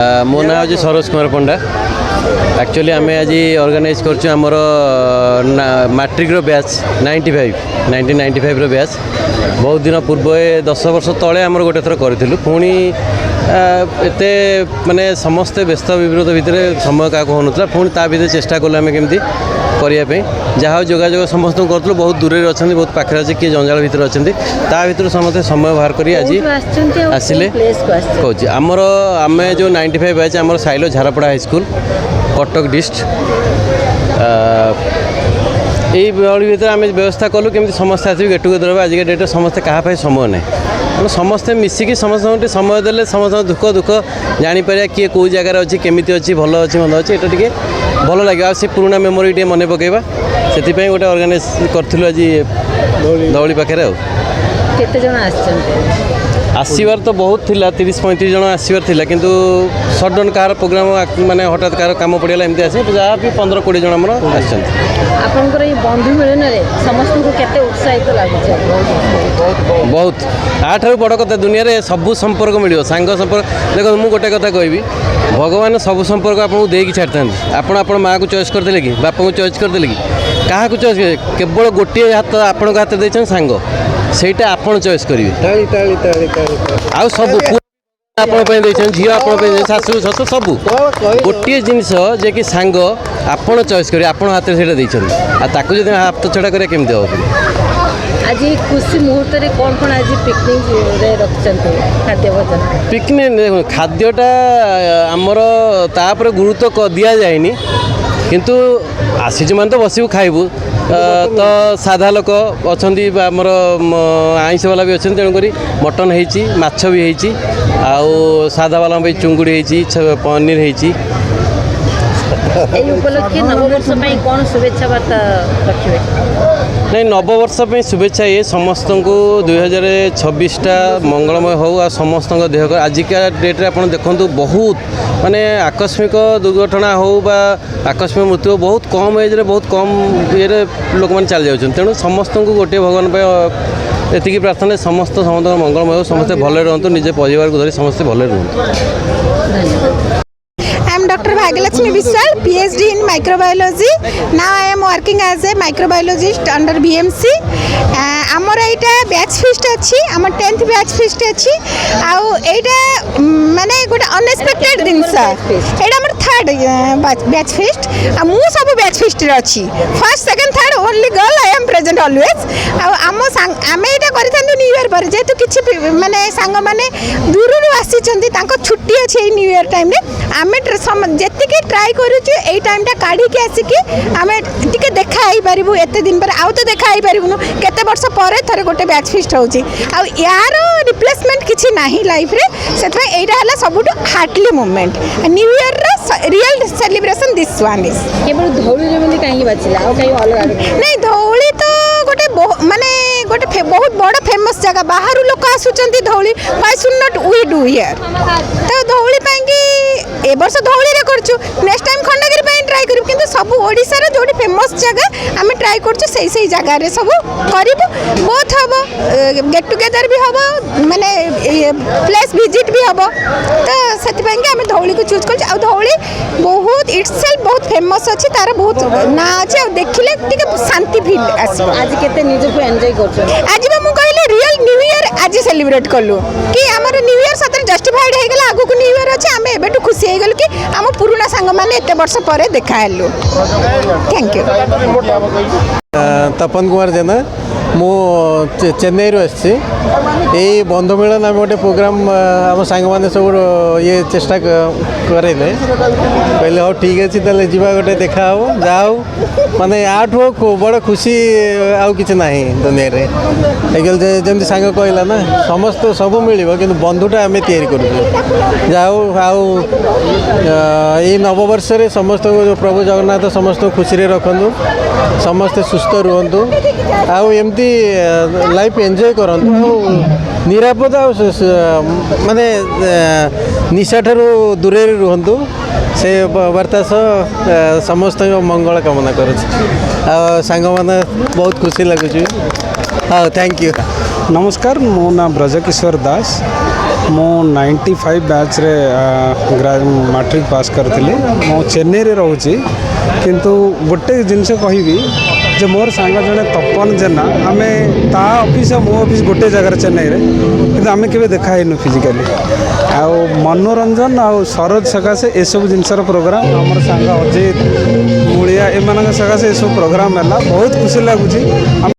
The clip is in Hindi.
मो ना हूँ सरोज कुमार पंडा। एक्चुअली आम आज ऑर्गेनाइज करमर मैट्रिक बैच 1995 बैच बहुत दिन पूर्व 10 वर्ष तले आमर गोटे थर करूँ पुणी एत माने समस्ते व्यस्त विरोध भितर समय क्या होना पुणी ता भर चेष्टा कलु आम केमती करने जहाँ जोगाजोग समस्त करूँ बहुत दूर अच्छा बहुत पाखे अच्छे किए जंजाल भितर अच्छा ता भर समस्त समय बाहर कर आज आसिले कौच आमर आम जो 95 बैच आम silo Jharpada high school Cuttack district यही भर आम व्यवस्था कलु केमती समस्ते आस गेट टुगेदर आज के डेट समस्ते क्या समय ना तेणु समस्ते मिसिकी समस्त समय देले समस्त दुख दुख जापर किए कौ जगार अच्छी केमी अच्छी भल अच्छी मंद अच्छी यहाँ टे भल लगे से पुराना मेमोरी टे मन पकेबा से गोटे ऑर्गेनाइज करूँ आज धौली पाखे आसबार तो बहुत थिला 30-35 जन आसबार थिला किंतु सडन कार प्रोग्राम माने हठात कार काम पड़ेगा एमती आसे जहाँ भी 15-20 जन आमर आपनकर ये बंधु मिलन रे समस्त को केते उत्साहित लागुछ बहुत आठारु बड़ कथा दुनिया रे सबु संपर्क मिलियो सांग संपर्क देखो मु गोटे कथा कहबी भगवान सबु संपर्क आपको देकी छाड़ता आपण आपण माँ को चॉइस करते कि बापा को चॉइस करते कि क्या चॉइस केवल गोटे हाथ आपण हाथ देछन सांग सेटा आपण चॉइस करेंगे आउ सब आपण झी आपण शाशु शशुर सबू गोटे जिनस जे कि सांग आपण चॉइस करेंगे आपण हाथ से ताकू जब हाथ छड़ा करें केमती हम आज खुशी मुहूर्त रे कौन कौन आज पिकनिक रे रखछन्ते खाद्य भोजन पिकनिक खाद्यटा आमर तापर गुरुत्व दिया जाएनी किंतु आसी मैंने तो बसू खाइबू तो साधा लोक अच्छा आमर आईष वाला भी अच्छा तेणुक मटन होती माछ भी होती आउ साधा वाला चुंगुड़ी होती पनीर होती उपलक्षे नववर्ष कौन शुभेच्छा वार्ता रखिए नहीं नववर्ष शुभेच्छा ये समस्त को 2026टा मंगलमय हो आ समस्त देह आजिका डेट्रे आप देखु बहुत माने आकस्मिक दुर्घटना हो बा आकस्मिक मृत्यु बहुत कम एज्रे बहुत कम ये लोक मैंने चल जाऊँ तेणु समस्त को गोटे भगवान एति प्रार्थना समस्त मंगलमय हो समस्ते भले रुहतु निजे परिवार को धरी समस्ते भले रुहतु। I am Dr. Bhagyalakshmi Vishal, PhD in microbiology. Now I am working as a microbiologist under BMC. आमर यहाँ बैच फिस्ट अच्छी आम 10th बैच फिस्ट अच्छी आईटा माने गोटे अनएक्सपेक्टेड जिनस यहाँ आम 3rd बैच फिस्ट मु सब बैच फिस्ट अच्छी first second third only girl I am present always आम यहाँ कर न्यू ईयर पर जेहेतु किसी माने सांग माने दूर आसी छुट्टी अच्छी न्यू ईयर टाइम आम जी ट्राए करुचु टाइम काढ़ी आसिकी आम टे देखा पारू एत दिन पर आउ तो देखा पारूनु केते वर्ष पर थरे गोटे बैच फिस्ट होची आ यार रिप्लेसमेंट किसी नाही लाइफ रे सेतबे एटा हला सबुटु हार्टली मोमेंट न्यू ईयर रा real celebration this one is केवल धौली रे बोली काहे बाचिला आ काहे अलग नहीं धौली तो गोटे माने गोटे बहुत बड़ फेमस जगह बाहर लोक आसुचंती Dhauli why should not we do here तो धौली पांगी ए वर्ष धौली रे करछु नेक्स्ट टाइम खंडगिरी पाई ट्राई करू किंतु सब ओडिसा रे जोडी फेमस जगह आमे ट्राई करछु सही जगह रे सब करिबु बहुत हबो गेट टुगेदर भी हबो माने प्लेस विजिट भी हबो तो सेति पांगी आमे धौली को चूज करछु आ धौली बहुत इटसेल्फ बहुत फेमस अछि तार बहुत ना अछि देखिले टिके शांति फील आसबो आज केते निज को एन्जॉय करछु आज बा मु कहले रियल न्यू ईयर आज सेलिब्रेट करलु कि हमर न्यू ईयर सतर जस्टिफाइड हे गेला आगु को न्यू ईयर अछि आमे एबेटु खुशी हे गेल कि हम पुराना संग माने एते वर्ष परे देखा हेलु थैंक यू तपन कुमार जेना मु चेन्नई आसी यही बंधु मिलन आम गोटे प्रोग्राम आम सांग मैंने सब ये चेष्टा करें कहले हाँ ठीक अच्छे तेल जा गोटे देखा हो जाओ माने आठू बड़ खुशी आउ कि ना दुनिया रे जमी सांग कहला ना समस्त सब मिल कि बंधुटा आम या जाओ आउ ये नववर्ष समस्त प्रभु जगन्नाथ समस्त खुशी रखु समस्ते सुस्थ रुहतु आउ एमती लाइफ एंजॉय करंतु निरापद माने निशा ठारू दूर रुहतु से वार्ता समस्त मंगल कामना कर सांग मैंने बहुत खुशी लगुच हाँ थैंक यू नमस्कार मो ना ब्रजकिशोर दास ମୁଁ 95 ବ୍ୟାଚ୍ରେ ମାଟ୍ରିକ୍ ପାସ୍ କରିଥିଲି। ମୁଁ ଚେନ୍ନାଇରେ ରହୁଛି, କିନ୍ତୁ ଗୋଟେ ଜିନିଷ କହିବି ଯେ ମୋର ସାଙ୍ଗ ଜଣେ ତପନ ଜେନା, ଆମେ ତା ଅଫିସ୍ ଆଉ ମୋ ଅଫିସ୍ ଗୋଟେ ଜାଗାରେ ଚେନ୍ନାଇରେ, କିନ୍ତୁ ଆମେ କେବେ ଦେଖା ହେଇନୁ ଫିଜିକାଲି। ଆଉ ମନୋରଞ୍ଜନ ଆଉ ସରୋଜ ସକାଶେ ଏସବୁ ଜିନିଷର ପ୍ରୋଗ୍ରାମ୍, ଆମର ସାଙ୍ଗ ଅଜିତ ମୂଳିଆ ଏମାନଙ୍କ ସକାଶେ ଏସବୁ ପ୍ରୋଗ୍ରାମ୍ ହେଲା, ବହୁତ ଖୁସି ଲାଗୁଛି।